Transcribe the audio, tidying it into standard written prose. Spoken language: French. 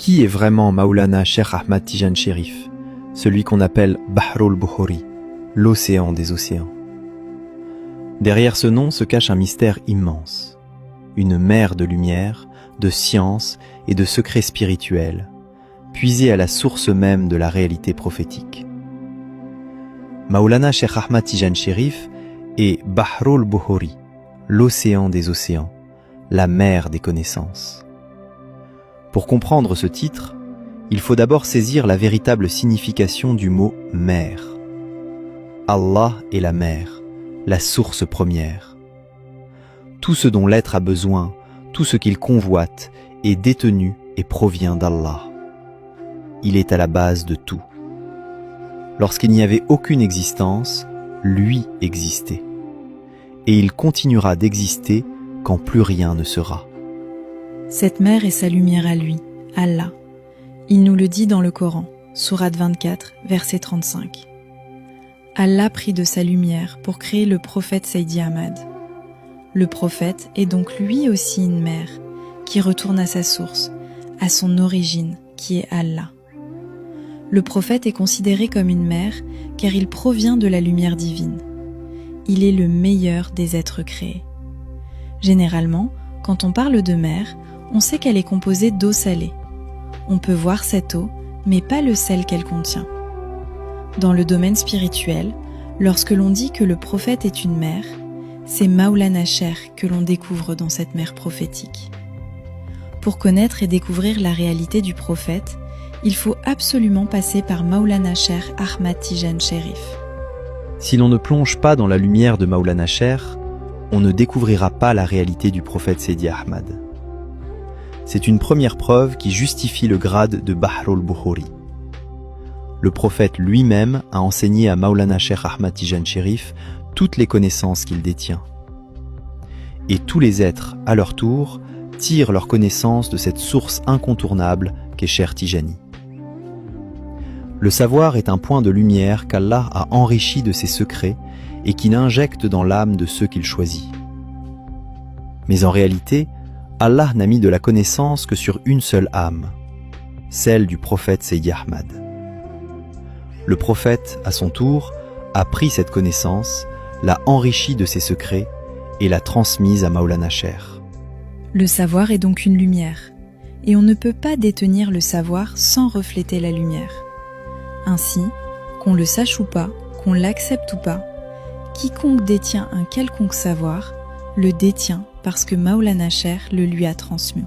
Qui est vraiment Maulana Cheikh Ahmad Tijan Chérif, celui qu'on appelle Bahrul Bukhori, l'océan des océans? Derrière ce nom se cache un mystère immense, une mer de lumière, de science et de secrets spirituels, puisés à la source même de la réalité prophétique. Maulana Cheikh Ahmad Tijan Chérif est Bahrul Bukhori, l'océan des océans, la mer des connaissances. Pour comprendre ce titre, il faut d'abord saisir la véritable signification du mot « mer ». Allah est la mer, la source première. Tout ce dont l'être a besoin, tout ce qu'il convoite, est détenu et provient d'Allah. Il est à la base de tout. Lorsqu'il n'y avait aucune existence, lui existait. Et il continuera d'exister quand plus rien ne sera. Cette mer est sa lumière à lui, Allah. Il nous le dit dans le Coran, sourate 24, verset 35. Allah prit de sa lumière pour créer le prophète Sayyidi Ahmad. Le prophète est donc lui aussi une mer qui retourne à sa source, à son origine qui est Allah. Le prophète est considéré comme une mer car il provient de la lumière divine. Il est le meilleur des êtres créés. Généralement, quand on parle de mer, on sait qu'elle est composée d'eau salée. On peut voir cette eau, mais pas le sel qu'elle contient. Dans le domaine spirituel, lorsque l'on dit que le prophète est une mer, c'est Maulana Cheikh que l'on découvre dans cette mer prophétique. Pour connaître et découvrir la réalité du prophète, il faut absolument passer par Maulana Cheikh Ahmad Tijan Chérif. Si l'on ne plonge pas dans la lumière de Maulana Cheikh, on ne découvrira pas la réalité du prophète Sayyidi Ahmad. C'est une première preuve qui justifie le grade de Bahrul Bukhori. Le prophète lui-même a enseigné à Maulana Cheikh Ahmad Tijan Chérif toutes les connaissances qu'il détient. Et tous les êtres, à leur tour, tirent leur connaissance de cette source incontournable qu'est Cheikh Tijani. Le savoir est un point de lumière qu'Allah a enrichi de ses secrets et qu'il injecte dans l'âme de ceux qu'il choisit. Mais en réalité, Allah n'a mis de la connaissance que sur une seule âme, celle du prophète Sayyidi Ahmad. Le prophète, à son tour, a pris cette connaissance, l'a enrichie de ses secrets et l'a transmise à Maulana Cheikh. Le savoir est donc une lumière, et on ne peut pas détenir le savoir sans refléter la lumière. Ainsi, qu'on le sache ou pas, qu'on l'accepte ou pas, quiconque détient un quelconque savoir, le détient parce que Maulana Cheikh le lui a transmis.